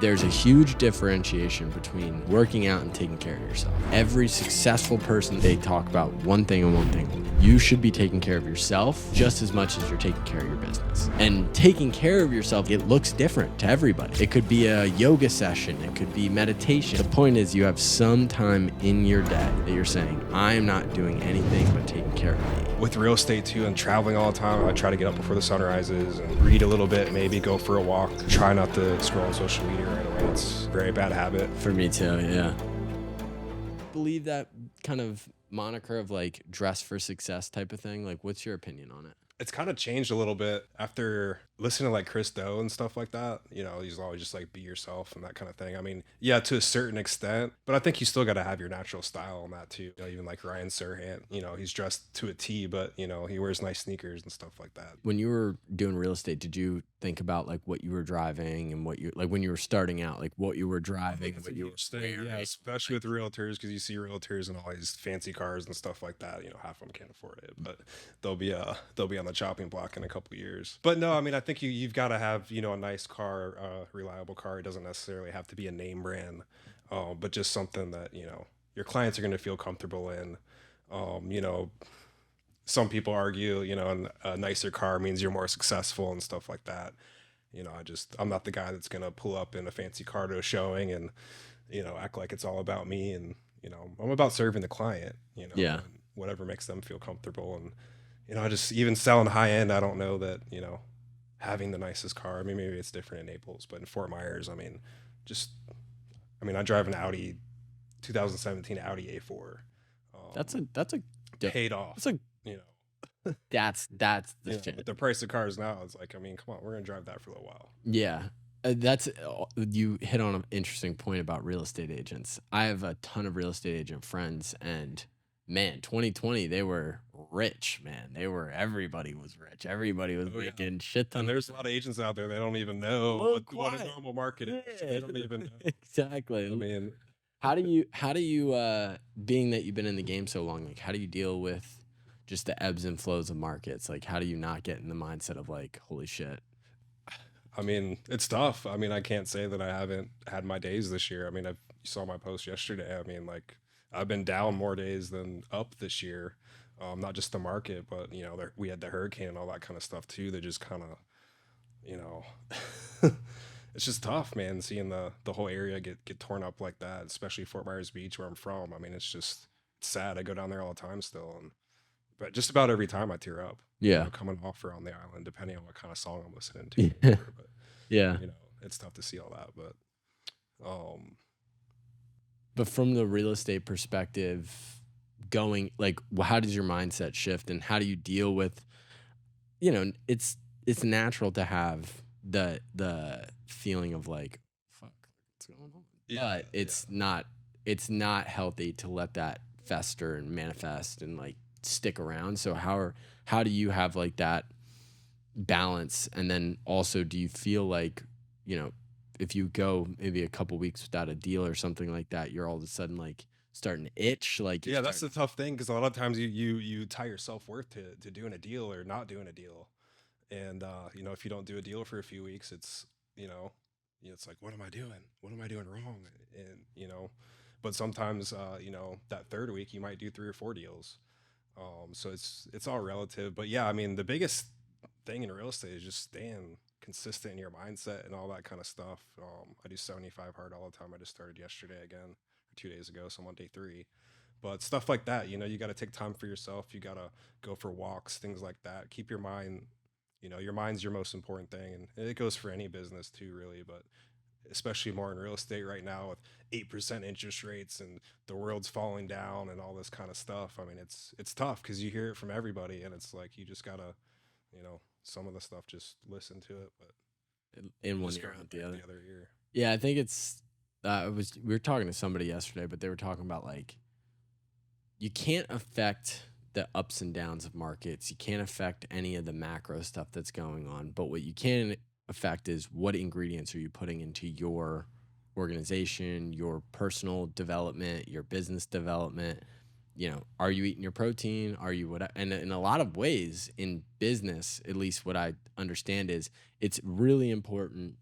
There's a huge differentiation between working out and taking care of yourself. Every successful person, they talk about one thing and one thing only. You should be taking care of yourself just as much as you're taking care of your business. And taking care of yourself, it looks different to everybody. It could be a yoga session. It could be meditation. The point is you have some time in your day that you're saying, I am not doing anything but taking care of me. With real estate too and traveling all the time, I try to get up before the sun rises and read a little bit, maybe go for a walk. Try not to scroll on social media right away. It's a very bad habit. For me too, yeah. Believe that kind of moniker of like dress for success type of thing? Like, what's your opinion on it? It's kind of changed a little bit after listening to like Chris Do and stuff like that. You know, he's always just like be yourself and that kind of thing. I mean, yeah, to a certain extent, but I think you still got to have your natural style on that too. You know, even like Ryan Serhant, you know, he's dressed to a T, but you know, he wears nice sneakers and stuff like that. When you were doing real estate, did you think about like what you were driving and what you like when you were starting out, like what you were driving, what you were wearing? Yeah, especially with realtors, because you see realtors and all these fancy cars and stuff like that. You know, half of them can't afford it, but they'll be on the chopping block in a couple of years. But no, I mean, I think you've got to have, you know, a nice car, reliable car. It doesn't necessarily have to be a name brand, but just something that, you know, your clients are going to feel comfortable in. You know, some people argue, you know, a nicer car means you're more successful and stuff like that. You know, I'm not the guy that's going to pull up in a fancy car to a showing and, you know, act like it's all about me. And, you know, I'm about serving the client, you know, Yeah. and whatever makes them feel comfortable. And, you know, I just, even selling high end, I don't know that, you know, having the nicest car, I mean, maybe it's different in Naples, but in Fort Myers, I mean, I drive an Audi 2017 Audi A4. That's a paid off. That's a you know, that's the you know, shit. with the price of cars now, it's like, I mean, come on, we're gonna drive that for a little while. Yeah. You hit on an interesting point about real estate agents. I have a ton of real estate agent friends, and man, 2020, they were rich, man. Everybody was rich. Everybody was making shit ton. And there's a lot of agents out there, they don't even know what a normal market is. They don't even know. Exactly. I mean, how do you being that you've been in the game so long, like how do you deal with just the ebbs and flows of markets? Like how do you not get in the mindset of like, holy shit? I mean, it's tough. I mean, I can't say that I haven't had my days this year. I mean, you saw my post yesterday. I mean, like, I've been down more days than up this year. Not just the market, but, you know, we had the hurricane and all that kind of stuff too. That just kind of, you know, it's just tough, man, seeing the whole area get torn up like that, especially Fort Myers Beach, where I'm from. I mean, it's sad. I go down there all the time still, but just about every time I tear up. Yeah. You know, coming off for On the Island, depending on what kind of song I'm listening to. Yeah. But, yeah. you know, it's tough to see all that, but from the real estate perspective, going like, how does your mindset shift, and how do you deal with, you know, it's natural to have the feeling of like, fuck, what's going on? Yeah, but it's not healthy to let that fester and manifest and like stick around. So how do you have like that balance? And then also, do you feel like, you know, if you go maybe a couple weeks without a deal or something like that, you're all of a sudden like starting to itch? Like, yeah, that's the tough thing, because a lot of times you tie your self-worth to doing a deal or not doing a deal. And you know, if you don't do a deal for a few weeks, it's, you know, it's like, what am I doing? What am I doing wrong? And, you know, but sometimes, you know, that third week you might do 3 or 4 deals. So it's all relative. But yeah, I mean, the biggest thing in real estate is just staying consistent in your mindset and all that kind of stuff. I do 75 hard all the time. I just started yesterday again, or 2 days ago, so I'm on day 3. But stuff like that, you know, you got to take time for yourself. You got to go for walks, things like that. Keep your mind, you know, your mind's your most important thing. And it goes for any business too, really, but especially more in real estate right now with 8% interest rates and the world's falling down and all this kind of stuff. I mean, it's tough because you hear it from everybody, and it's like, you just gotta, you know, some of the stuff, just listen to it, but in one just ear go out the other. ear. Yeah, I think it's we were talking to somebody yesterday, but they were talking about like, you can't affect the ups and downs of markets. You can't affect any of the macro stuff that's going on, but what you can affect is what ingredients are you putting into your organization, your personal development, your business development. You know, are you eating your protein? Are you what? And in a lot of ways in business, at least what I understand is it's really important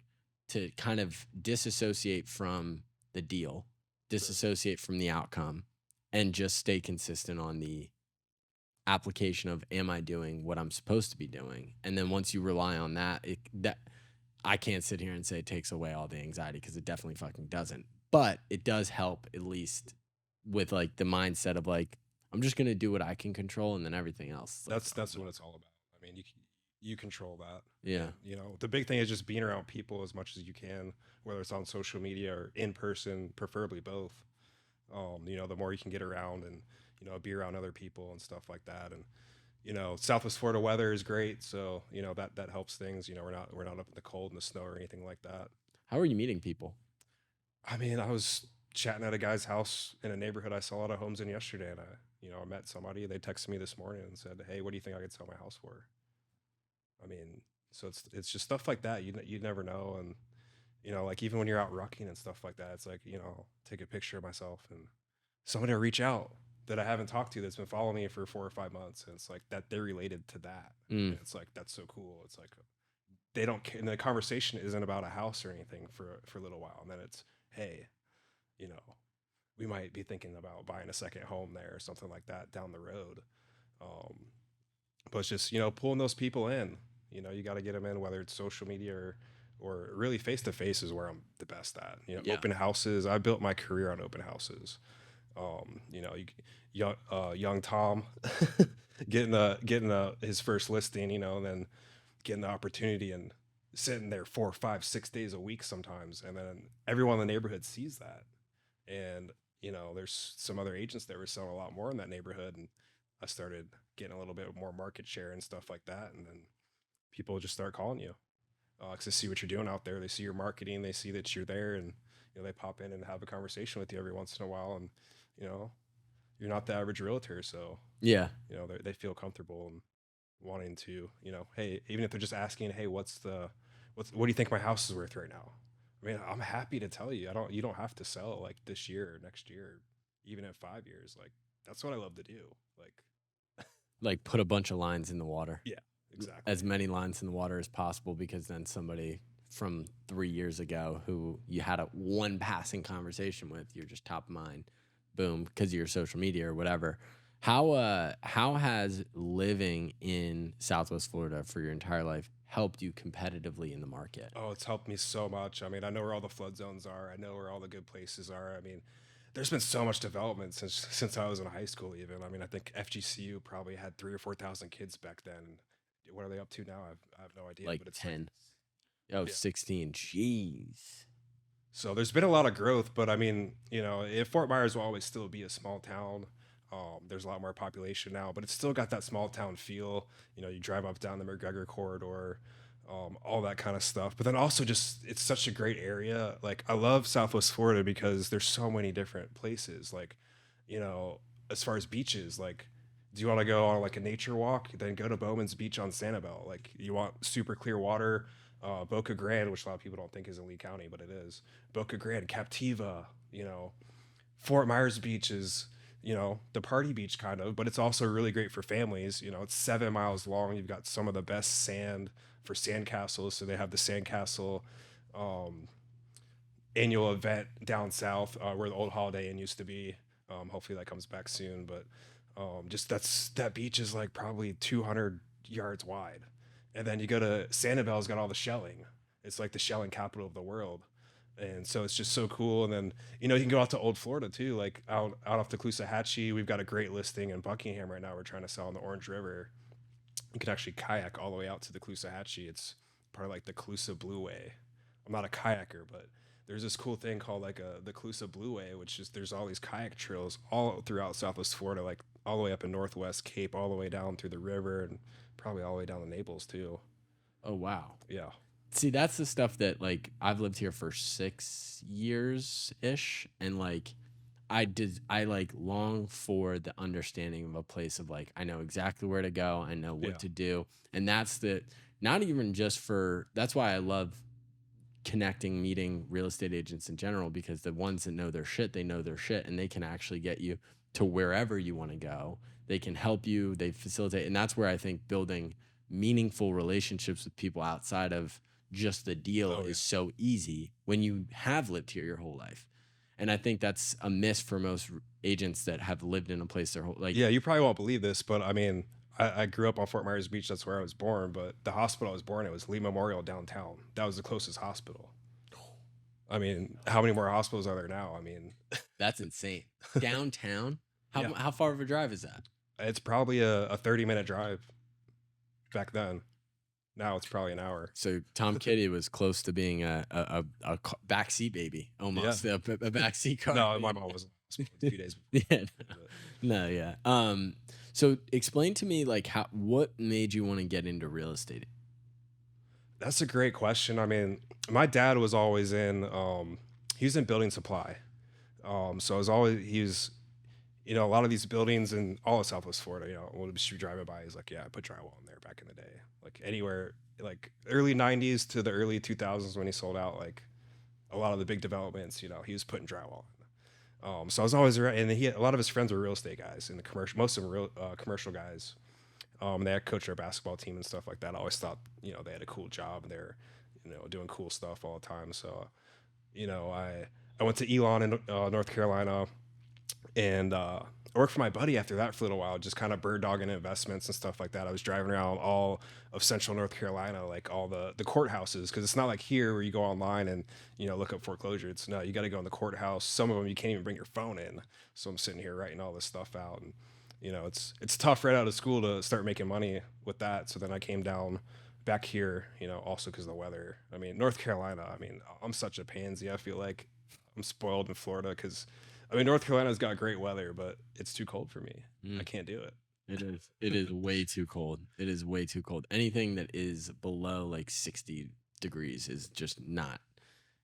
to kind of disassociate from the deal, Sure. disassociate from the outcome, and just stay consistent on the application of am I doing what I'm supposed to be doing? And then once you rely on that, that I can't sit here and say it takes away all the anxiety because it definitely fucking doesn't. But it does help at least with like the mindset of like I'm just gonna do what I can control and then everything else is like That's what it's all about. I mean, you control that, yeah. and the big thing is just being around people as much as you can, whether it's on social media or in person, preferably both. The more you can get around and be around other people and stuff like that, and Southwest Florida weather is great, so that helps things. We're not up in the cold and the snow or anything like that. How are you meeting people? I mean, I was chatting at a guy's house in a neighborhood I saw a lot of homes in yesterday, and I met somebody. They texted me this morning and said, "Hey, what do you think I could sell my house for?" I mean, so it's just stuff like that. You never know, and like even when you're out rucking and stuff like that, it's like I'll take a picture of myself and somebody will reach out that I haven't talked to that's been following me for 4 or 5 months, and it's like that they're related to that, Mm, and it's like that's so cool. It's like they don't care, and the conversation isn't about a house or anything for a little while, and then it's hey, you know, we might be thinking about buying a second home there or something like that down the road. Um, but it's just pulling those people in. You got to get them in, whether it's social media or really face to face is where I'm the best at. yeah. Open houses. I built my career on open houses. Young Tom getting his first listing, and then getting the opportunity and sitting there 4, 5, 6 days a week sometimes, and then everyone in the neighborhood sees that, and there's some other agents that were selling a lot more in that neighborhood, and I started getting a little bit more market share and stuff like that, and then people just start calling you because they see what you're doing out there, they see your marketing, they see that you're there, and they pop in and have a conversation with you every once in a while, and you know you're not the average realtor, so Yeah. they feel comfortable and wanting to hey, even if they're just asking, hey, what do you think my house is worth right now? I mean, I'm happy to tell you. You don't have to sell like this year or next year, even in 5 years. Like that's what I love to do. Like, Like put a bunch of lines in the water. yeah, exactly. As many lines in the water as possible because then somebody from 3 years ago who you had a one passing conversation with, you're just top of mind, boom, because of your social media or whatever. How has living in Southwest Florida for your entire life helped you competitively in the market? Oh, it's helped me so much. I mean, I know where all the flood zones are. I know where all the good places are. I mean, there's been so much development since I was in high school. Even I mean, I think FGCU probably had 3 or 4 thousand kids back then. What are they up to now? I have no idea, Like but it's like 10. Oh, yeah. 16. Jeez. So there's been a lot of growth, but I mean, if Fort Myers will always still be a small town. There's a lot more population now, but it's still got that small town feel. You drive up down the McGregor corridor, all that kind of stuff. But then also just it's such a great area. Like I love Southwest Florida because there's so many different places. Like, you know, as far as beaches, like do you want to go on like a nature walk? Then go to Bowman's Beach on Sanibel. Like you want super clear water. Boca Grande, which a lot of people don't think is in Lee County, but it is. Boca Grande, Captiva, Fort Myers Beach is, the party beach kind of, but it's also really great for families. It's 7 miles long. You've got some of the best sand for sandcastles. So they have the sandcastle um, annual event down south where the old Holiday Inn used to be. Hopefully that comes back soon. But just that beach is like probably 200 yards wide. And then you go to Sanibel's got all the shelling. It's like the shelling capital of the world. And so it's just so cool. And then, you can go out to Old Florida too, like out off the Clusahatchee. We've got a great listing in Buckingham right now. We're trying to sell on the Orange River. You can actually kayak all the way out to the Clusahatchee. It's part of like the Clusa Blue Way. I'm not a kayaker, but there's this cool thing called like the Clusa Blue Way, which is there's all these kayak trails all throughout Southwest Florida, like all the way up in Northwest Cape, all the way down through the river, and probably all the way down to Naples too. Oh, wow. Yeah, See, that's the stuff that like I've lived here for 6 years ish, and like I like long for the understanding of a place of like I know exactly where to go, I know what yeah, to do, and that's the not even just for that's why I love connecting, meeting real estate agents in general because the ones that know their shit, they know their shit, and they can actually get you to wherever you want to go. They can help you, they facilitate, and that's where I think building meaningful relationships with people outside of just the deal Oh yeah. is so easy when you have lived here your whole life. And I think that's a miss for most agents that have lived in a place their whole like Yeah, you probably won't believe this, but I mean, I grew up on Fort Myers Beach. That's where I was born. But the hospital I was born at was Lee Memorial downtown. That was the closest hospital. I mean, how many more hospitals are there now? I mean, that's insane. Downtown? yeah, How far of a drive is that? it's probably a 30-minute drive back then. Now it's probably an hour. So Tom Kiddy was close to being a backseat baby, Yeah. almost a backseat car. No, my mom was in the hospital a few days Yeah, before. no, But no, yeah. So explain to me like what made you want to get into real estate? that's a great question. I mean, my dad was always he was in building supply. So I was always he was a lot of these buildings in all of Southwest Florida, when you driving by, he's like, yeah, I put drywall in there back in the day. Like anywhere, like early 90s to the early 2000s when he sold out, like a lot of the big developments, he was putting drywall in. So I was always around, and a lot of his friends were real estate guys in the commercial, most of them real commercial guys. They had coached our basketball team and stuff like that. I always thought, they had a cool job and they're, doing cool stuff all the time. So, I went to Elon in North Carolina, and I worked for my buddy after that for a little while, just kind of bird dogging investments and stuff like that. I was driving around all of central North Carolina, like all the courthouses, because it's not like here where you go online and look up foreclosure. It's no, you got to go in the courthouse. Some of them you can't even bring your phone in. So I'm sitting here writing all this stuff out, and it's tough right out of school to start making money with that. So then I came down back here, also because of the weather. I mean, North Carolina. I mean, I'm such a pansy. I feel like I'm spoiled in Florida because I mean, North Carolina's got great weather, but it's too cold for me. I Mm, can't do it. it is. It is way too cold. It is way too cold. Anything that is below like 60 degrees is just not.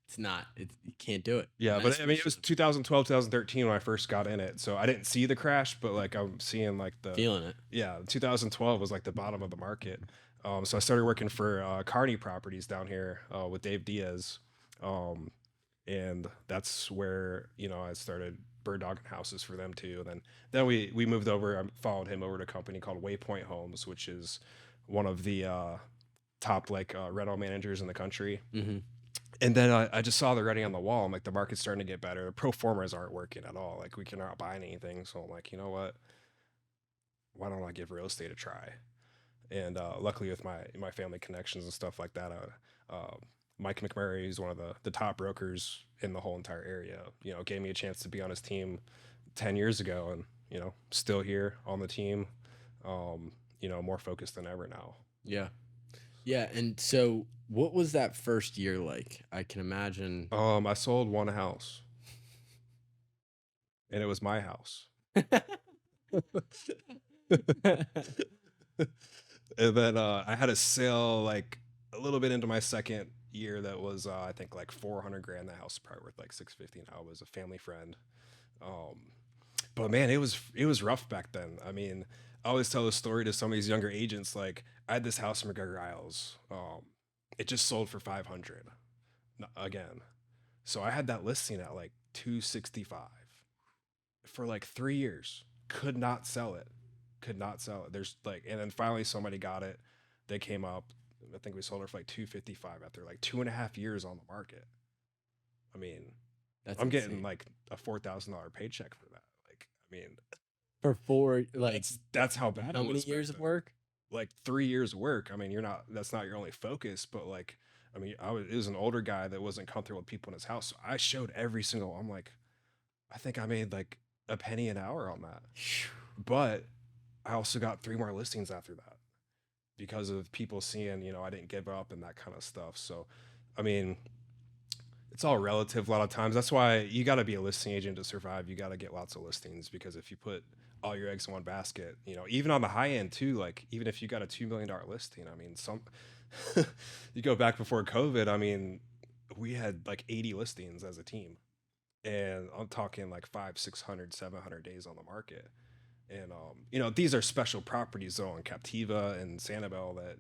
It's not. You can't do it. Yeah, And but I mean, it was especially 2012, 2013 when I first got in it, so I didn't see the crash, but like I'm seeing like feeling it. 2012 was like the bottom of the market. So I started working for Carney Properties down here with Dave Diaz, um, and that's where I started bird dogging houses for them too. And then we moved over. I followed him over to a company called Waypoint Homes, which is one of the top like rental managers in the country. Hmm. And then I just saw the writing on the wall. I'm like, the market's starting to get better. Pro formas aren't working at all. Like we cannot buy anything. So I'm like, you know what? Why don't I give real estate a try? And luckily, with my family connections and stuff like that, Mike McMurray is one of the top brokers in the whole entire area. Gave me a chance to be on his team 10 years ago, and still here on the team. More focused than ever now. Yeah. Yeah. And so, what was that first year like? I can imagine. I sold one house, and it was my house. And then I had a sale like a little bit into my second year that was I think like 400 grand. The house is probably worth like 650 now. It was a family friend. Um, but man, it was rough back then. I mean, I always tell the story to some of these younger agents. Like I had this house in McGregor Isles. It just sold for 500 again. So I had that listing at like 265 for like 3 years. Could not sell it. Could not sell it. There's like, and then finally somebody got it. They came up. I think we sold her for like 255 after like 2.5 years on the market. I mean, That's I'm getting insane. like a $4,000 paycheck for that. Like, I mean, For four, like, that's how bad how it many was back years of then. work? Like 3 years of work. I mean, that's not your only focus, but like, I mean, it was an older guy that wasn't comfortable with people in his house. So I showed every single, I'm like, I think I made like a penny an hour on that. But I also got three more listings after that because of people seeing, I didn't give up and that kind of stuff. So, I mean, it's all relative a lot of times. That's why you got to be a listing agent to survive. You got to get lots of listings because if you put all your eggs in one basket, even on the high end too, like even if you got a $2 million listing, I mean, you go back before COVID, I mean, we had like 80 listings as a team. And I'm talking like 500, 600, 700 days on the market. And these are special properties though in Captiva and Sanibel that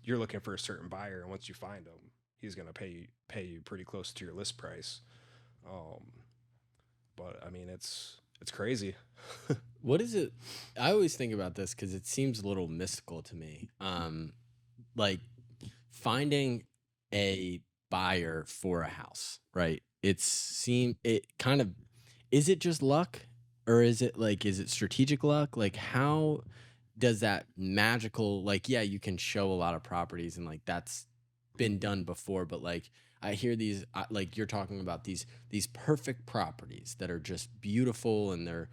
you're looking for a certain buyer, and once you find him, he's gonna pay you pretty close to your list price. Um, but I mean, it's crazy. What is it? I always think about this because it seems a little mystical to me. Like finding a buyer for a house, right? It kind of, is it just luck, or is it strategic luck? Like, how does that magical, like, yeah, you can show a lot of properties and like that's been done before, but like I hear these like you're talking about these perfect properties that are just beautiful and they're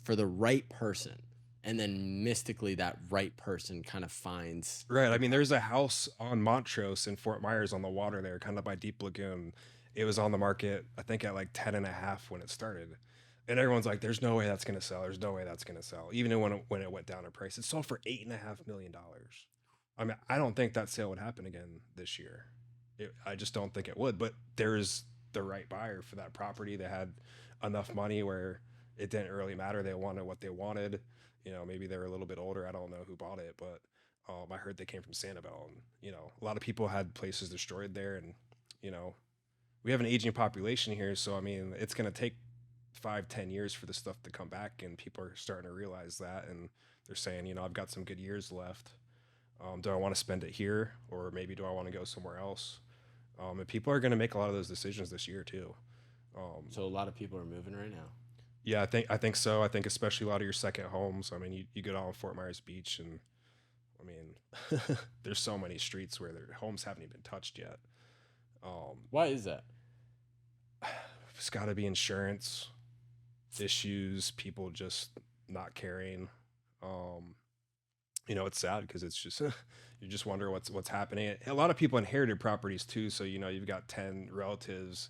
for the right person, and then mystically that right person kind of finds Right. I the mean, there's a house on Montrose in Fort Myers on the water there, kind of by Deep Lagoon. It was on the market, I think, at like 10 and a half when it started. And everyone's like, there's no way that's going to sell. There's no way that's going to sell. Even when it went down in price, it sold for $8.5 million. I mean, I don't think that sale would happen again this year. I just don't think it would. But there's the right buyer for that property. They had enough money where it didn't really matter. They wanted what they wanted. Maybe they were a little bit older. I don't know who bought it, but I heard they came from Sanibel, and a lot of people had places destroyed there, and you know, we have an aging population here, so I mean, it's gonna take 5, 10 years for this stuff to come back, and people are starting to realize that, and they're saying, I've got some good years left. Do I want to spend it here, or maybe do I want to go somewhere else? And people are gonna make a lot of those decisions this year too. Um, so a lot of people are moving right now. yeah, I think so. I think especially a lot of your second homes. I mean, you get on Fort Myers Beach, and I mean, there's so many streets where their homes haven't even been touched yet. Um, Why is that? it's got to be insurance issues, people just not caring. Um, it's sad because it's just you just wonder what's happening. A lot of people inherited properties too, so you've got 10 relatives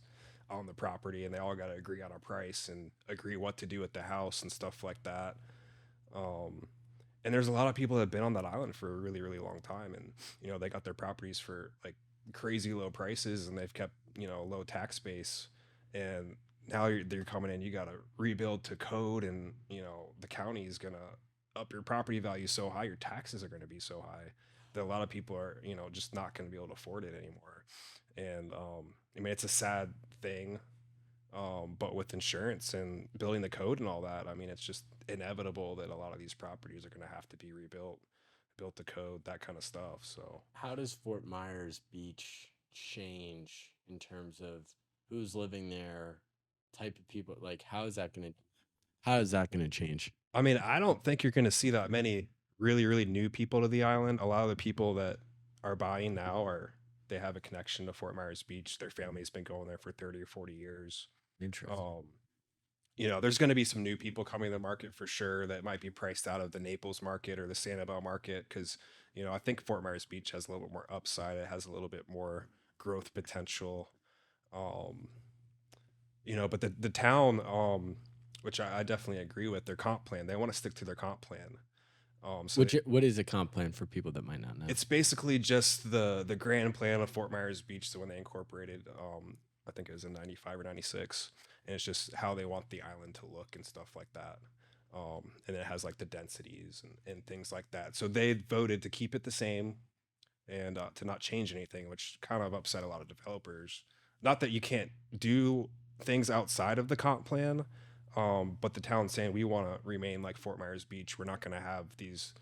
on the property, and they all got to agree on a price and agree what to do with the house and stuff like that. Um, and there's a lot of people that have been on that island for a really really long time, and they got their properties for like crazy low prices, and they've kept low tax base, and now they're coming in, you got to rebuild to code, and the county is gonna up your property value so high, your taxes are going to be so high that a lot of people are just not going to be able to afford it anymore. And I mean, it's a sad thing, but with insurance and building the code and all that, I mean, it's just inevitable that a lot of these properties are going to have to be rebuilt, built to code, that kind of stuff. So, How does Fort Myers Beach change in terms of who's living there, type of people? Like, how is that gonna change? I mean, I don't think you're going to see that many really, really new people to the island. A lot of the people that are buying now they have a connection to Fort Myers Beach. Their family's been going there for 30 or 40 years. Interesting. Um, there's going to be some new people coming to the market for sure that might be priced out of the Naples market or the Sanibel market because, I think Fort Myers Beach has a little bit more upside. It has a little bit more growth potential. Um, but the town, which I definitely agree with, their comp plan, they want to stick to their comp plan. So What is a comp plan for people that might not know? it's basically just the grand plan of Fort Myers Beach. So when they incorporated, I think it was in '95 or '96, and it's just how they want the island to look and stuff like that. And it has like the densities and things like that. So they voted to keep it the same and to not change anything, which kind of upset a lot of developers. Not that you can't do things outside of the comp plan, but the town's saying we want to remain like Fort Myers Beach. We're not going to have these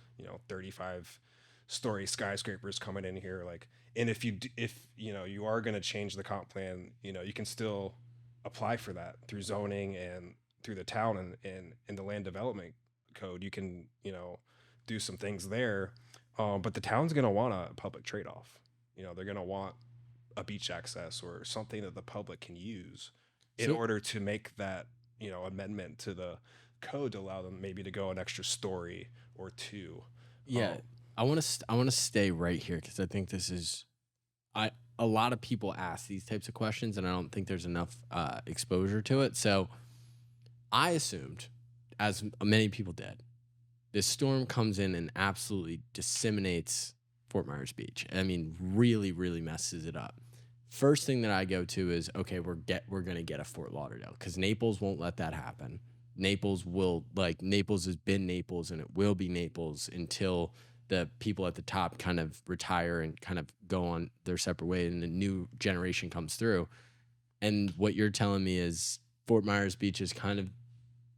35-story skyscrapers coming in here. Like, and if you are going to change the comp plan, you can still apply for that through zoning and through the town and in the land development code. You can do some things there, but the town's going to want a public trade off. They're going to want a beach access or something that the public can use in So order to make that amendment to the code to allow them maybe to go an extra story or two. yeah, um, I want to stay right here because I think this is I a lot of people ask these types of questions, and I don't think there's enough exposure to it. So I assumed, as many people did, this storm comes in and absolutely disseminates Fort Myers Beach. I mean, really, really messes it up. First thing that I go to is, okay, we're gonna get a Fort Lauderdale because Naples won't let that happen. Naples has been Naples and it will be Naples until the people at the top kind of retire and kind of go on their separate way and the new generation comes through. And what you're telling me is Fort Myers Beach is kind of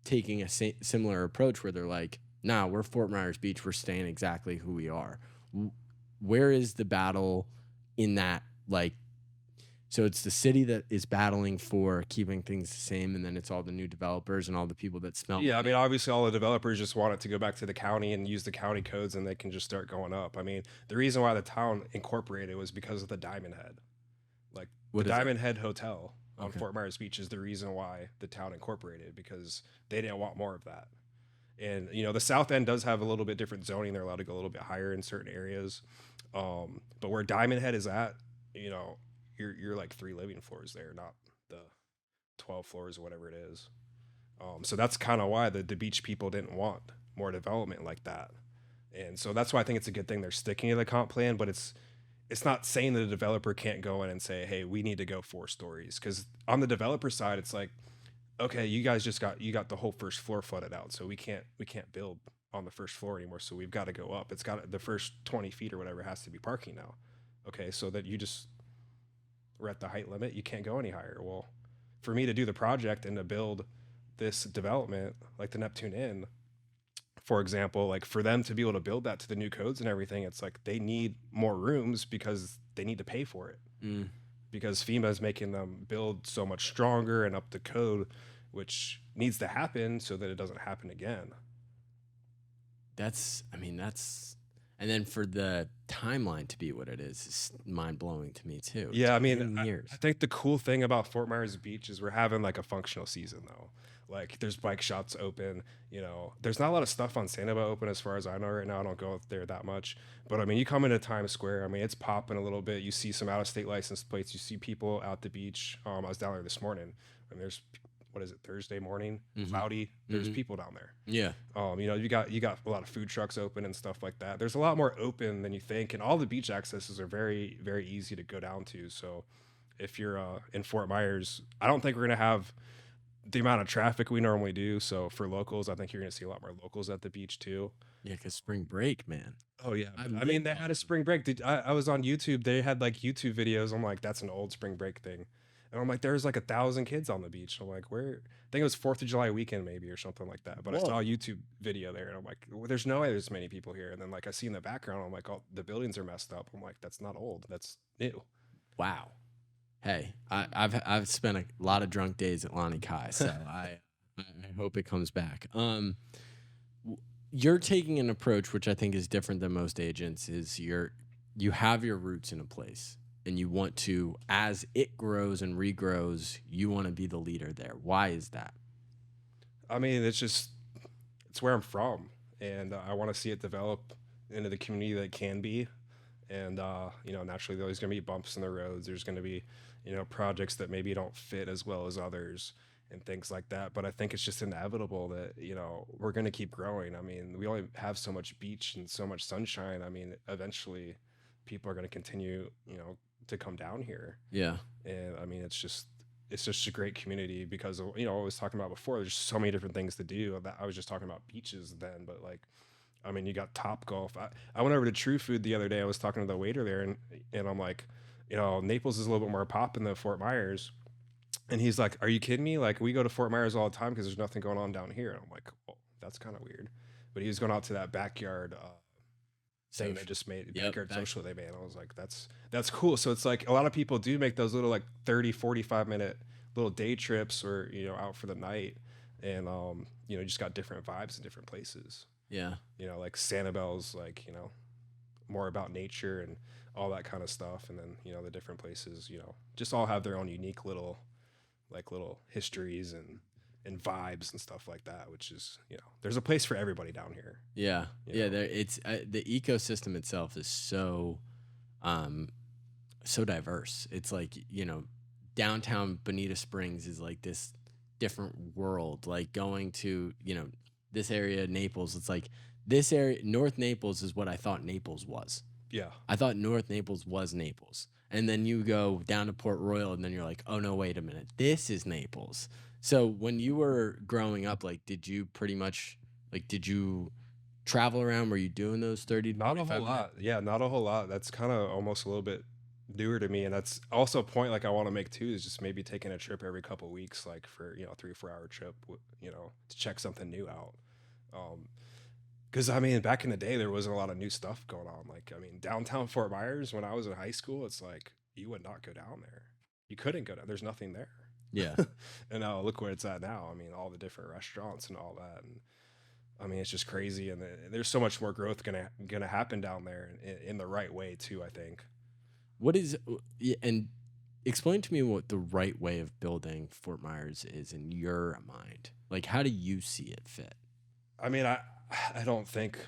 taking a similar approach where they're like, nah, we're Fort Myers Beach. We're staying exactly who we are. Where is the battle? in that, like, so it's the city that is battling for keeping things the same, and then it's all the new developers and all the people that smell Yeah, I mean, money. obviously, all the developers just want it to go back to the county and use the county codes, and they can just start going up. I mean, the reason why the town incorporated was because of the Diamond Head. Like the What is that? Diamond Head Hotel on Okay. Fort Myers Beach is the reason why the town incorporated because they didn't want more of that. And the South End does have a little bit different zoning. They're allowed to go a little bit higher in certain areas. But where Diamond Head is at, you know, you're like 3 living floors there, not the 12 floors or whatever it is. So that's kind of why the beach people didn't want more development like that. And so that's why I think it's a good thing they're sticking to the comp plan, but it's not saying that the developer can't go in and say, "Hey, we need to go 4 stories." Because on the developer side, it's like, okay, you got the whole first floor flooded out, so we can't build on the first floor anymore. So we've got to go up. It's got the first 20 feet or whatever has to be parking now. Okay, so that you just we're at the height limit. You can't go any higher. Well, for me to do the project and to build this development like the Neptune Inn, for example, like for them to be able to build that to the new codes and everything, it's like they need more rooms because they need to pay for it Mm, because FEMA is making them build so much stronger and up the code, which needs to happen so that it doesn't happen again. I mean, and then for the timeline to be what it is mind blowing to me too. Yeah, I mean, 10 I years. think the cool thing about Fort Myers Beach is we're having like a functional season though. Like there's bike shops open, there's not a lot of stuff on Sanibel open as far as I know right now. I don't go up there that much. But I mean, you come into Times Square, I mean, it's popping a little bit. You see some out of state license plates, you see people out the beach. I was down there this morning and there's what is it, Thursday morning? Hmm. Cloudy. There's Hmm. people down there. Yeah. You got a lot of food trucks open and stuff like that. There's a lot more open than you think, and all the beach accesses are very, very easy to go down to. So if you're in Fort Myers, I don't think we're gonna have the amount of traffic we normally do. So for locals, I think you're gonna see a lot more locals at the beach too. Yeah, because spring break, man. Oh yeah, I but I mean lived they off had a of. spring break. I was on YouTube. They had like YouTube videos. I'm like, that's an old spring break thing. And I'm like, there's like 1,000 kids on the beach. I'm like, where? I think it was Fourth of July weekend maybe or something like that. But I saw a Whoa. YouTube video there, and I'm like, well, there's no way there's many people here. And then like I see in the background, I'm like, oh, the buildings are messed up. I'm like, that's not old. That's new. Wow. Hey, I've spent a lot of drunk days at Lonnie Kai, so I hope it comes back. W- you're taking an approach which I think is different than most agents. Is you have your roots in a place, and you want to, as it grows and regrows, you want to be the leader there. Why is that? I mean, it's where I'm from, and I want to see it develop into the community that it can be. And naturally there's going to be bumps in the roads. There's going to be projects that maybe don't fit as well as others and things like that, but I think it's just inevitable that we're going to keep growing. I mean, we only have so much beach and so much sunshine. I mean, eventually people are going to continue to come down here. Yeah. And I mean, it's just a great community because of, I was talking about before, there's so many different things to do. That I was just talking about beaches then, but like, I mean, you got Top Golf. I went over to True Food the other day. I was talking to the waiter there, and I'm like, Naples is a little bit more poppin' than Fort Myers. And he's like, "Are you kidding me? Like, we go to Fort Myers all the time because there's nothing going on down here." And I'm like, "Well, that's kind of weird." But he was going out to that backyard thing they Social. just made, Yep. backyard social they made. And I was like, that's cool. So it's like a lot of people do make those little like 30, 45 minute little day trips or out for the night, and just got different vibes in different places. Yeah. Like Sanibel's like, more about nature and all that kind of stuff. And then, the different places, just all have their own unique little histories and vibes and stuff like that, which is, there's a place for everybody down here, Yeah. you Yeah. know. There. It's the ecosystem itself is um, so diverse. It's like, downtown Bonita Springs is like this different world. Like going to, this area, Naples, it's like this area, North Naples is what I thought Naples was. Yeah. I thought North Naples was Naples. And then you go down to Port Royal and then you're like, oh no, wait a minute. This is Naples. So when you were growing up, like, did you travel around? Were you doing those 30 to Not a whole 45 minutes? lot. Yeah, not a whole lot. That's kind of almost a little bit newer to me. And that's also a point like I want to make too, is just maybe taking a trip every couple weeks, like for, 3 or 4 hour trip, to check something new out. Um, Because I mean, back in the day, there wasn't a lot of new stuff going on. Like, I mean, downtown Fort Myers when I was in high school, it's like you would not go down there. You couldn't go down. There's nothing there. Yeah. And now look where it's at now. I mean, all the different restaurants and all that. And I mean, it's just crazy. And there's so much more growth gonna happen down there in the right way too. I think. What is yeah, and explain to me what the right way of building Fort Myers is in your mind. Like, how do you see it fit? I mean, I don't think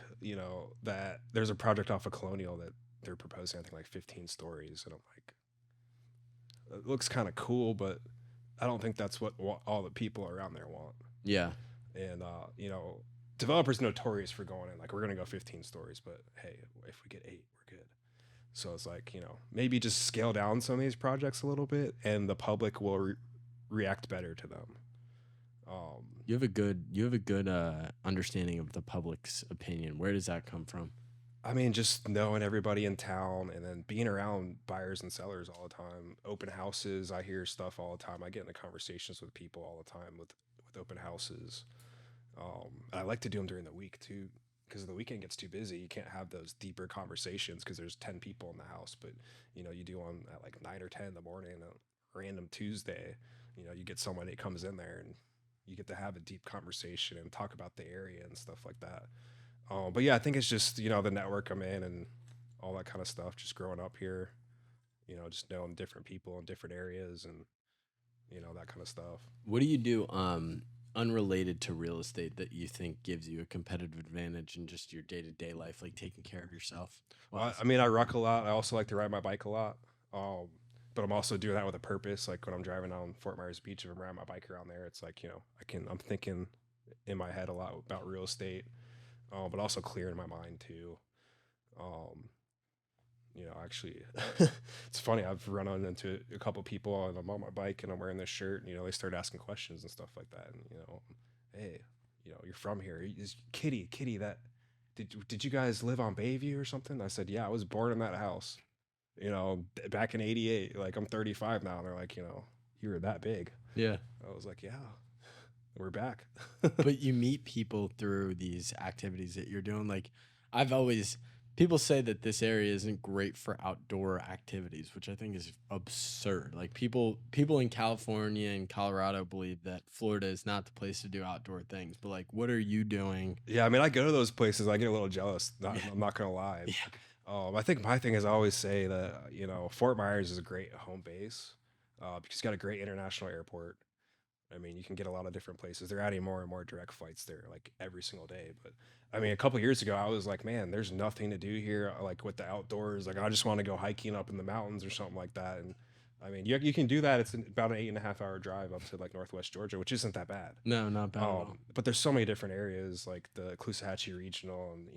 that there's a project off of Colonial that they're proposing. I think like 15 stories, and I'm like, it looks kind of cool, but I don't think that's what all the people around there want. Yeah. And developers notorious for going in like we're gonna go 15 stories, but hey, if we get 8, we're good. So it's like maybe just scale down some of these projects a little bit, and the public will react better to them. You have a good understanding of the public's opinion. Where does that come from? I mean, just knowing everybody in town and then being around buyers and sellers all the time. Open houses, I hear stuff all the time. I get into conversations with people all the time with open houses. I like to do them during the week too, because the weekend gets too busy. You can't have those deeper conversations because there's 10 people in the house. But you do one at like 9 or 10 in the morning, a random Tuesday. You get someone that comes in there and you get to have a deep conversation and talk about the area and stuff like that. But yeah, I think it's just the network I'm in and all that kind of stuff. Just growing up here, just knowing different people in different areas and that kind of stuff. What do you do unrelated to real estate that you think gives you a competitive advantage in just your day-to-day life, like taking care of yourself? Well, Well, I mean, I rock a lot. I also like to ride my bike a lot. Um, but I'm also doing that with a purpose. Like when I'm driving down Fort Myers Beach, if I'm riding my bike around there, it's like I'm thinking in my head a lot about real estate, but also clearing my mind too. Um, actually, it's funny. I've run on into a couple people and I'm on my bike and I'm wearing this shirt. And, they start asking questions and stuff like that. And, hey, you're from here. Is Kitty, that did you guys live on Bayview or something? I said, yeah, I was born in that house, back in 88. Like I'm 35 now. And they're like, you were that big. yeah. I was like, yeah, we're back. But you meet people through these activities that you're doing. Like, I've always people say that this area isn't great for outdoor activities, which I think is absurd. Like people in California and Colorado believe that Florida is not the place to do outdoor things. But like, what are you doing? Yeah, I mean, I go to those places. I get a little jealous. Yeah. I'm not gonna lie. Yeah. I think my thing is I always say that Fort Myers is a great home base because it's got a great international airport. I mean, you can get a lot of different places. They're adding more and more direct flights there, like every single day. But I mean, a couple years ago, I was like, man, there's nothing to do here, like with the outdoors. Like, I just want to go hiking up in the mountains or something like that. And I mean, you can do that. It's about an 8.5 hour drive up to like Northwest Georgia, which isn't that bad. No, not bad at all. But there's so many different areas like the Caloosahatchee Regional, and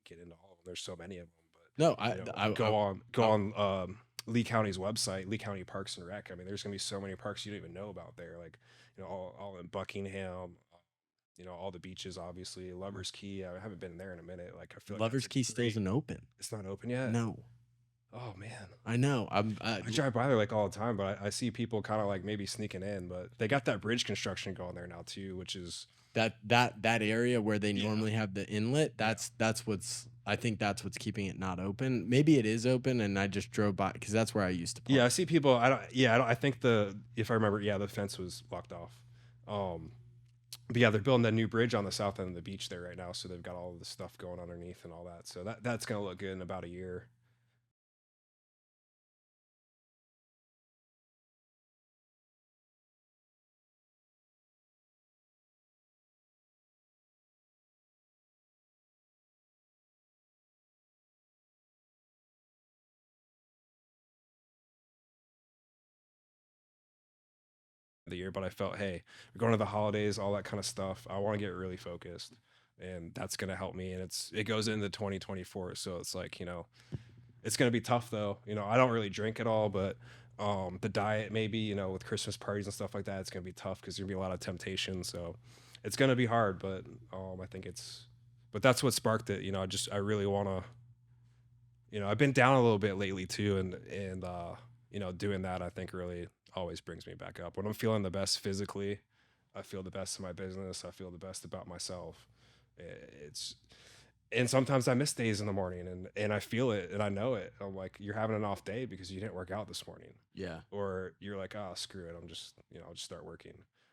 get into all of them. There's so many of them. No, But go I on Lee County's website, Lee County Parks and Rec. I mean, there's gonna be so many parks you don't even know about there. Like all in Buckingham. All the beaches, obviously. Lovers Key. I haven't been there in a minute. Like I feel like that's Lovers a Key still great. isn't open. It's not open yet. No, Oh man. I know. I drive by there like all the time, but I see people kind of like maybe sneaking in. But they got that bridge construction going there now too, which is that area where they yeah, normally have the inlet. yeah. That's what's I think that's what's keeping it not open. Maybe it is open, and I just drove by because that's where I used to Yeah, I park. see people. I don't. Yeah, I don't. I think if I remember, yeah, the fence was blocked off. Um, but yeah, they're building that new bridge on the south end of the beach there right now, so they've got all of the stuff going underneath and all that. So that's gonna look good in about a year. The year, but I felt, hey, we're going to the holidays, all that kind of stuff. I want to get really focused, and that's gonna help me. And it goes into 2024, so it's like it's gonna be tough though. I don't really drink at all, but the diet maybe with Christmas parties and stuff like that, it's gonna be tough because there's gonna be a lot of temptation. So it's gonna be hard, but I think but that's what sparked it. I really want to. I've been down a little bit lately too, and doing that I think really always brings me back up. When I'm feeling the best physically, I feel the best in my business. I feel the best about myself. It's and sometimes I miss days in the morning, and I feel it and I know it. I'm like, you're having an off day because you didn't work out this morning, Yeah. or you're like, oh, screw it, I'm just, I'll just start working.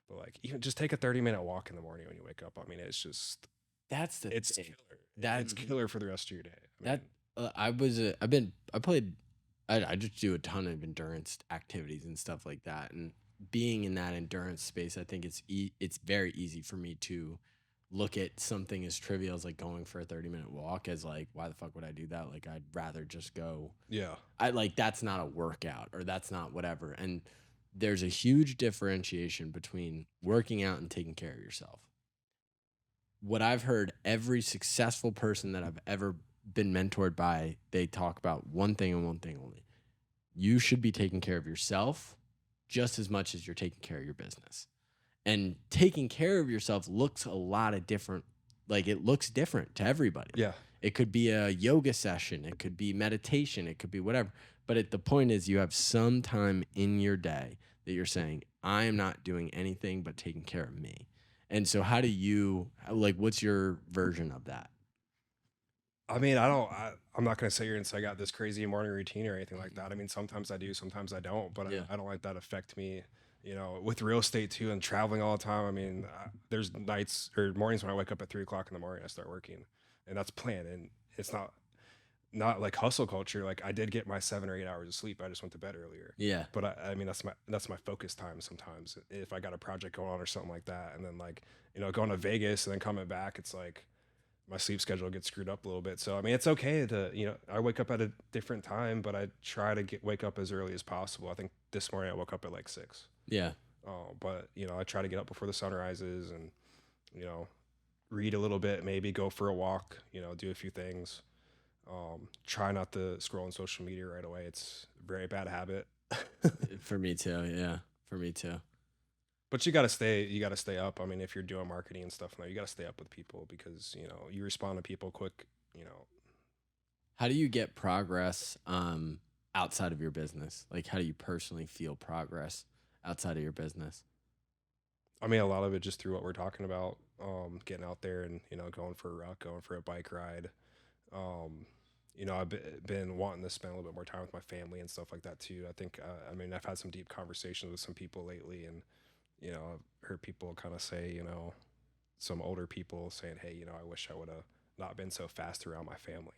But like, even just take a 30-minute walk in the morning when you wake up. I mean, it's just, That's the it's thing. killer. That It's killer for the rest of your day. I that mean, I played I just do a ton of endurance activities and stuff like that, and being in that endurance space, I think it's very easy for me to look at something as trivial as like going for a 30-minute walk as like, why the fuck would I do that? Like, I'd rather just go. yeah, I like, that's not a workout, or that's not whatever. And there's a huge differentiation between working out and taking care of yourself. What I've heard every successful person that I've ever been mentored by, they talk about one thing and one thing only. You should be taking care of yourself just as much as you're taking care of your business. And taking care of yourself looks a lot of different, like, it looks different to everybody. yeah. It could be a yoga session, it could be meditation, it could be whatever. But the point is, you have some time in your day that you're saying, I am not doing anything but taking care of me. And so, how do you, like, what's your version of that? I mean, I'm not gonna sit here and say I got this crazy morning routine or anything like that. I mean, sometimes I do, sometimes I don't, but Yeah. I don't let that affect me. With real estate too and traveling all the time. I mean, there's nights or mornings when I wake up at 3 o'clock in the morning, I start working, and that's planned. And it's not like hustle culture. Like I did get my 7 or 8 hours of sleep. I just went to bed earlier. Yeah. But I mean, that's my focus time sometimes. If I got a project going on or something like that, and then like going to Vegas and then coming back, it's like my sleep schedule gets screwed up a little bit. So I mean, it's okay to I wake up at a different time, but I try to wake up as early as possible. I think this morning I woke up at like 6. Yeah. But I try to get up before the sun rises and you know read a little bit, maybe go for a walk, do a few things. Try not to scroll on social media right away. It's a very bad habit. For me too. Yeah. For me too. But you gotta stay up. I mean, if you're doing marketing and stuff now, you gotta stay up with people because you respond to people quick. How do you get progress outside of your business? Like, how do you personally feel progress outside of your business? I mean, a lot of it just through what we're talking about, getting out there and going for a ruck, going for a bike ride. Um, I've been wanting to spend a little bit more time with my family and stuff like that too. I think, I mean, I've had some deep conversations with some people lately, and I've heard people kind of say, some older people saying, "Hey, I wish I would have not been so fast around my family,"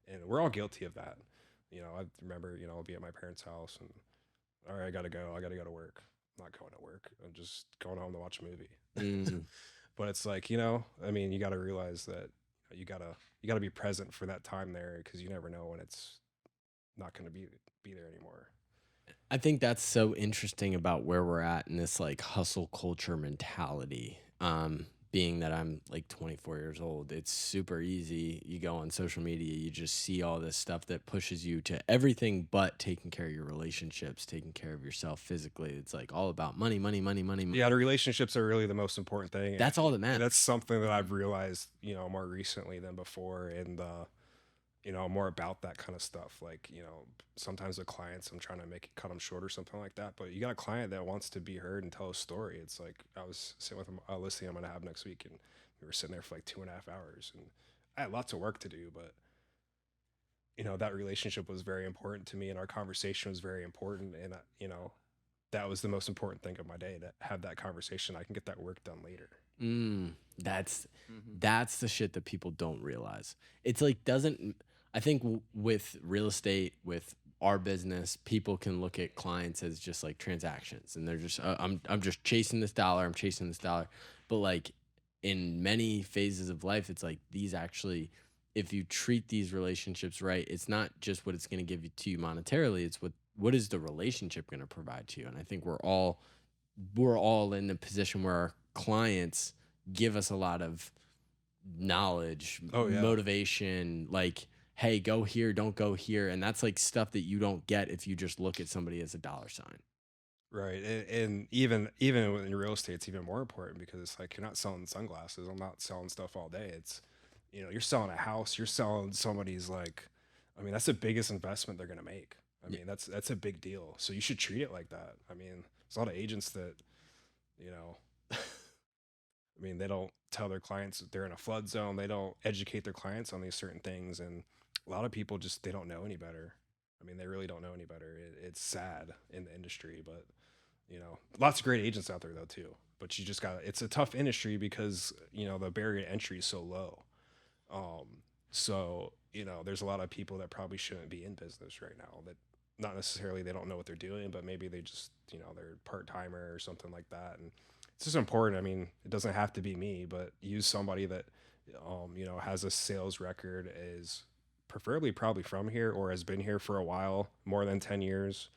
and we're all guilty of that. I remember, I'll be at my parents' house and all right, I gotta go. I gotta go to work. I'm not going to work. I'm just going home to watch a movie. Mm. But it's like, I mean, you got to realize that you gotta be present for that time there because you never know when it's not going to be there anymore. I think that's so interesting about where we're at in this like hustle culture mentality. Being that I'm like 24 years old, it's super easy. You go on social media, you just see all this stuff that pushes you to everything but taking care of your relationships, taking care of yourself physically. It's like all about money, money, money, money, money. Yeah, the relationships are really the most important thing, That's all that and matters. that's something that I've realized, more recently than before, and more about that kind of stuff. Like, sometimes with clients, I'm trying to cut them short or something like that. But you got a client that wants to be heard and tell a story. It's like I was sitting with a listing I'm going to have next week, and we were sitting there for like 2.5 hours, and I had lots of work to do, but that relationship was very important to me, and our conversation was very important, and that was the most important thing of my day to have that conversation. I can get that work done later. Mm, that's that's the shit that people don't realize. It's like doesn't I think with real estate, with our business, people can look at clients as just like transactions, and they're just I'm just chasing this dollar, I'm chasing this dollar. But like in many phases of life, it's like these actually, if you treat these relationships right, it's not just what it's going to give you to you monetarily, it's what is the relationship going to provide to you. And I think we're all in a position where our clients give us a lot of knowledge, Oh yeah. motivation, like, hey, go here, don't go here. And that's like stuff that you don't get if you just look at somebody as a dollar sign. Right. And even in real estate, it's even more important because it's like you're not selling sunglasses. I'm not selling stuff all day. It's you're selling a house, you're selling somebody's like I mean, that's the biggest investment they're gonna make. I Yeah. mean, that's a big deal. So you should treat it like that. I mean, there's a lot of agents that, you know, I mean, they don't tell their clients that they're in a flood zone. They don't educate their clients on these certain things, and a lot of people just they don't know any better. I mean, they really don't know any better. It's sad in the industry, but lots of great agents out there though too. But you just got it's a tough industry because the barrier to entry is so low. So there's a lot of people that probably shouldn't be in business right now. That not necessarily they don't know what they're doing, but maybe they just they're part timer or something like that. And it's just important. I mean, it doesn't have to be me, but use somebody that has a sales record, is preferably probably from here or has been here for a while, more than 10 years.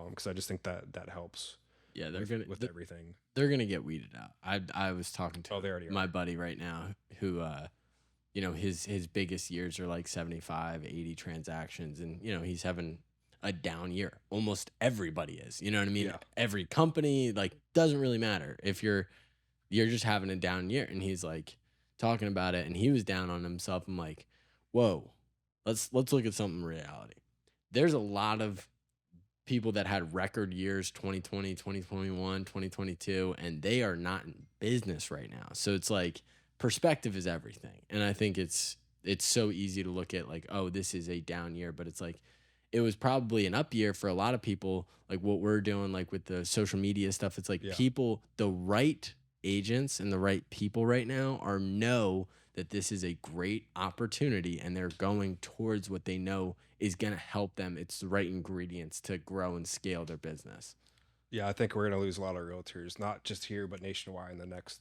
Because I just think that that helps Yeah, with everything. they're gonna get weeded out. I was talking to Oh, they already my are. buddy right now who his biggest years are like 75, 80 transactions, and he's having a down year. Almost everybody is. You know what I mean? Yeah. Every company, like, doesn't really matter if you're just having a down year. And he's like talking about it, and he was down on himself. I'm like, whoa, let's look at something reality. There's a lot of people that had record years 2020, 2021, 2022, and they are not in business right now. So it's like perspective is everything. And I think it's so easy to look at like, oh, this is a down year, but it's like it was probably an up year for a lot of people, like what we're doing, like with the social media stuff. It's like Yeah. people, the right agents and the right people right now are know that this is a great opportunity, and they're going towards what they know is going to help them. It's the right ingredients to grow and scale their business. Yeah, I think we're going to lose a lot of realtors, not just here, but nationwide in the next,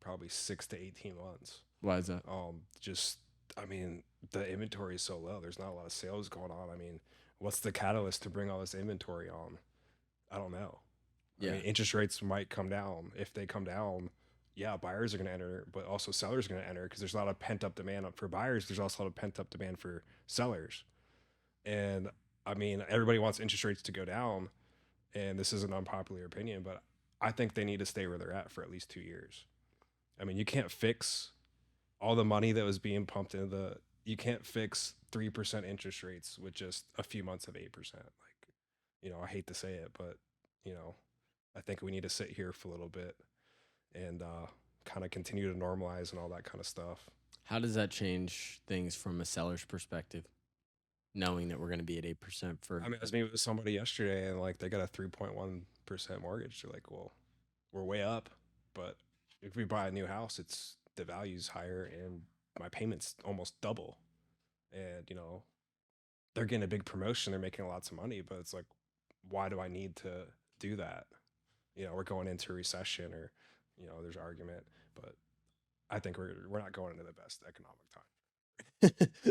probably 6 to 18 months. Why is that? Just, I mean, the inventory is so low. There's not a lot of sales going on. I mean, what's the catalyst to bring all this inventory on? I don't know. I Yeah. mean, interest rates might come down. If they come down, yeah, buyers are going to enter, but also sellers are going to enter because there's a lot of pent up demand for buyers. There's also a lot of pent up demand for sellers. And I mean, everybody wants interest rates to go down, and this is an unpopular opinion, but I think they need to stay where they're at for at least 2 years. I mean, you can't fix all the money that was being pumped into you can't fix 3% interest rates with just a few months of 8%. Like, I hate to say it, but, you know, I think we need to sit here for a little bit and kind of continue to normalize and all that kind of stuff. How does that change things from a seller's perspective, knowing that we're going to be at 8% for I mean, I was meeting with somebody yesterday and like they got a 3.1% mortgage. They're like, well, we're way up, but if we buy a new house, it's the value's higher and my payments almost double. And they're getting a big promotion, they're making lots of money, but it's like, why do I need to do that? We're going into a recession, or there's argument, but I think we're not going into the best economic time.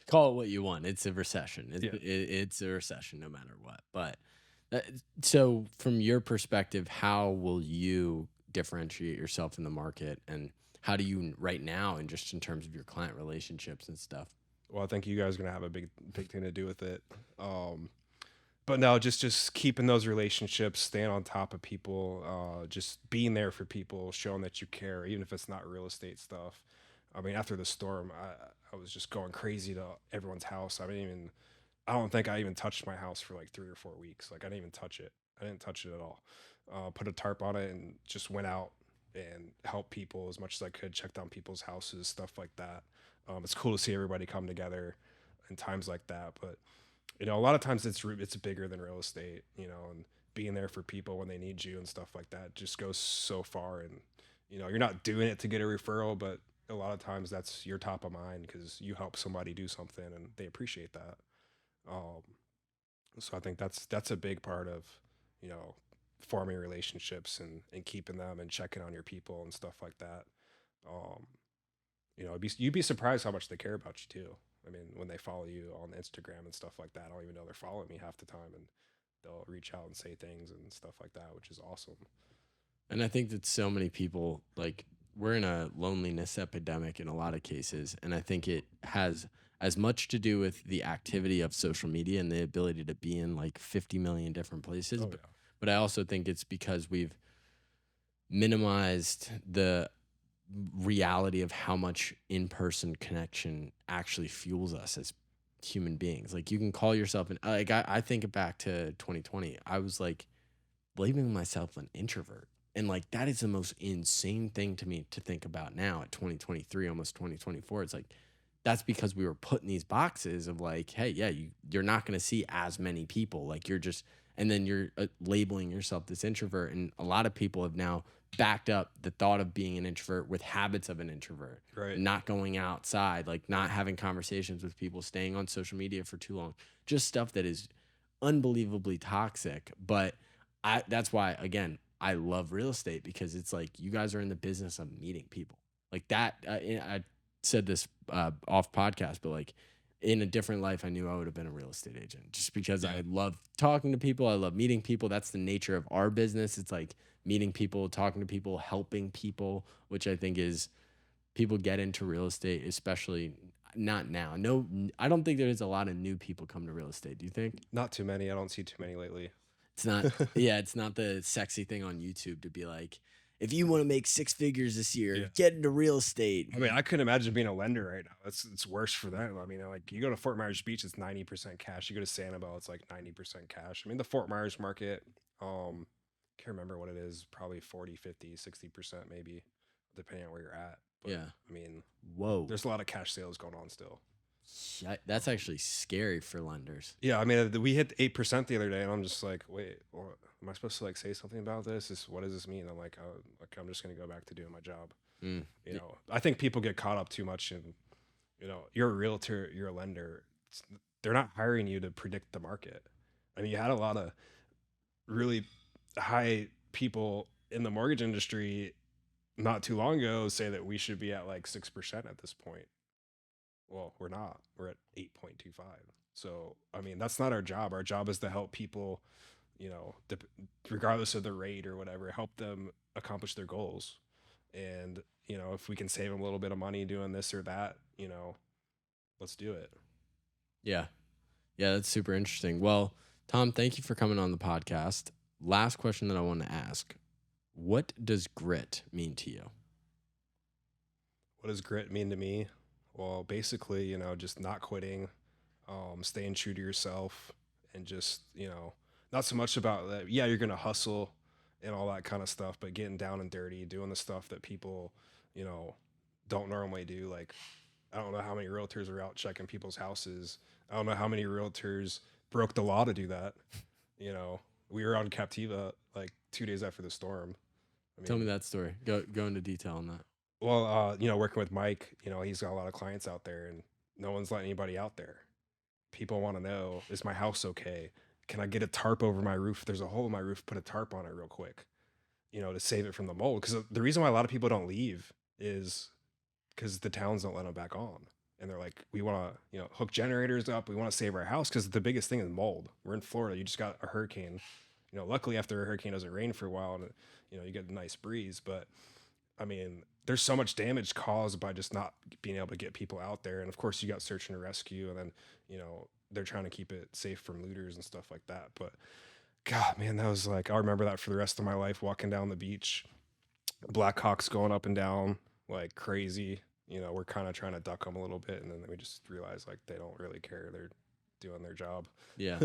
call it what you want. It's a recession. Yeah. It's a recession no matter what. But uh, so from your perspective, how will you differentiate yourself in the market, and how do you right now, and just in terms of your client relationships and stuff? Well, I think you guys are gonna have a big thing to do with it. But no, just keeping those relationships, staying on top of people, just being there for people, showing that you care, even if it's not real estate stuff. I mean, after the storm, I was just going crazy to everyone's house. I don't think I even touched my house for like 3 or 4 weeks. Like I didn't even touch it. I didn't touch it at all. Put a tarp on it and just went out and helped people as much as I could. Checked on people's houses, stuff like that. It's cool to see everybody come together in times like that. But a lot of times it's bigger than real estate. And being there for people when they need you and stuff like that just goes so far. And you're not doing it to get a referral, but a lot of times that's your top of mind because you help somebody do something and they appreciate that. Um, so I think that's a big part of you know forming relationships and keeping them and checking on your people and stuff like that. Um, you'd be surprised how much they care about you too. I mean, when they follow you on Instagram and stuff like that, I don't even know they're following me half the time, and they'll reach out and say things and stuff like that, which is awesome. And I think that so many people, like, we're in a loneliness epidemic in a lot of cases. And I think it has as much to do with the activity of social media and the ability to be in like 50 million different places. Oh But I also think it's because we've minimized the reality of how much in-person connection actually fuels us as human beings. Like, you can call yourself I think back to 2020. I was like blaming myself an introvert. And like that is the most insane thing to me to think about now at 2023, almost 2024. It's like that's because we were put in these boxes of like, hey, yeah, you're not going to see as many people. Like you're just, and then you're labeling yourself this introvert. And a lot of people have now backed up the thought of being an introvert with habits of an introvert, Right. not going outside, like not having conversations with people, staying on social media for too long, just stuff that is unbelievably toxic. But that's why, again, I love real estate because it's like you guys are in the business of meeting people like that. I said this off podcast, but like in a different life, I knew I would have been a real estate agent just because Yeah. I love talking to people. I love meeting people. That's the nature of our business. It's like meeting people, talking to people, helping people, which I think is people get into real estate, especially not now. No, I don't think there's a lot of new people come to real estate. Do you think? Not too many. I don't see too many lately. It's not, yeah, it's not the sexy thing on YouTube to be like, if you want to make six figures this year, Yeah. get into real estate. I mean, I couldn't imagine being a lender right now. It's worse for them. I mean, like you go to Fort Myers Beach, it's 90% cash. You go to Sanibel, it's like 90% cash. I mean, the Fort Myers market, can't remember what it is, probably 40, 50, 60% maybe, depending on where you're at. But Yeah. I mean, Whoa. there's a lot of cash sales going on still. That's actually scary for lenders. Yeah, I mean, we hit 8% the other day, and I'm just like, wait, what, am I supposed to like say something about this? What does this mean? I'm like, oh, like I'm just gonna go back to doing my job. Mm. You know, I think people get caught up too much in, you know, you're a realtor, you're a lender. They're not hiring you to predict the market. I mean, you had a lot of really high people in the mortgage industry not too long ago say that we should be at like 6% at this point. Well, we're not. We're at 8.25. So, I mean, that's not our job. Our job is to help people, you know, regardless of the rate or whatever, help them accomplish their goals. And, you know, if we can save them a little bit of money doing this or that, you know, let's do it. Yeah. Yeah, that's super interesting. Well, Tom, thank you for coming on the podcast. Last question that I want to ask. What does grit mean to you? What does grit mean to me? Well, basically, you know, just not quitting, staying true to yourself, and just, you know, not so much about that. Yeah, you're going to hustle and all that kind of stuff, but getting down and dirty, doing the stuff that people, you know, don't normally do. Like, I don't know how many realtors are out checking people's houses. I don't know how many realtors broke the law to do that. You know, we were on Captiva like 2 days after the storm. I Tell me mean, that story. Go into detail on that. well, you know, working with Mike, you know, he's got a lot of clients out there and no one's letting anybody out there. People want to know, is my house okay? Can I get a tarp over my roof? If there's a hole in my roof, put a tarp on it real quick, you know, to save it from the mold. Because the reason why a lot of people don't leave is because the towns don't let them back on. And they're like, we want to, you know, hook generators up. We want to save our house because the biggest thing is mold. We're in Florida. You just got a hurricane. You know, luckily after a hurricane doesn't rain for a while and, you know, you get a nice breeze. But I mean, there's so much damage caused by just not being able to get people out there. And of course, you got search and rescue, and then, you know, they're trying to keep it safe from looters and stuff like that. But God, man, that was like, I remember that for the rest of my life walking down the beach, Blackhawks going up and down like crazy. You know, we're kind of trying to duck them a little bit. And then we just realized like they don't really care. They're doing their job. Yeah.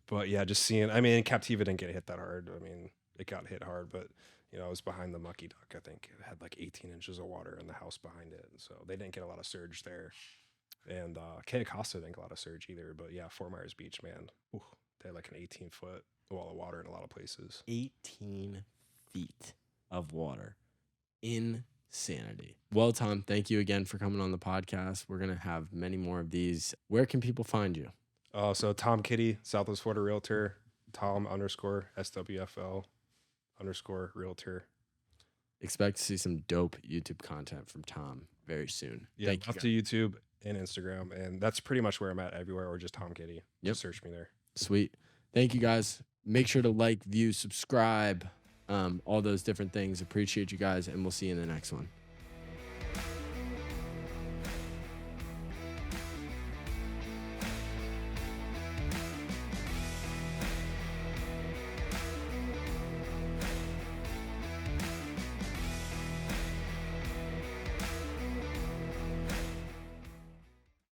But yeah, just seeing, I mean, Captiva didn't get hit that hard. I mean, it got hit hard, but you know, it was behind the mucky duck. I think it had like 18 inches of water in the house behind it. So they didn't get a lot of surge there. And Kay Acosta didn't get a lot of surge either. But yeah, Fort Myers Beach, man. Ooh, they had like an 18-foot wall of water in a lot of places. 18 feet of water. Insanity. Well, Tom, thank you again for coming on the podcast. We're going to have many more of these. Where can people find you? So Tom Kiddy, Southwest Florida Realtor, Tom _ SWFL _ Realtor. Expect to see some dope YouTube content from Tom very soon. Yeah, Thank you. off to YouTube and Instagram. And that's pretty much where I'm at everywhere, or just Tom Kiddy. Yep. Just search me there. Sweet. Thank you, guys. Make sure to like, view, subscribe, all those different things. Appreciate you guys, and we'll see you in the next one.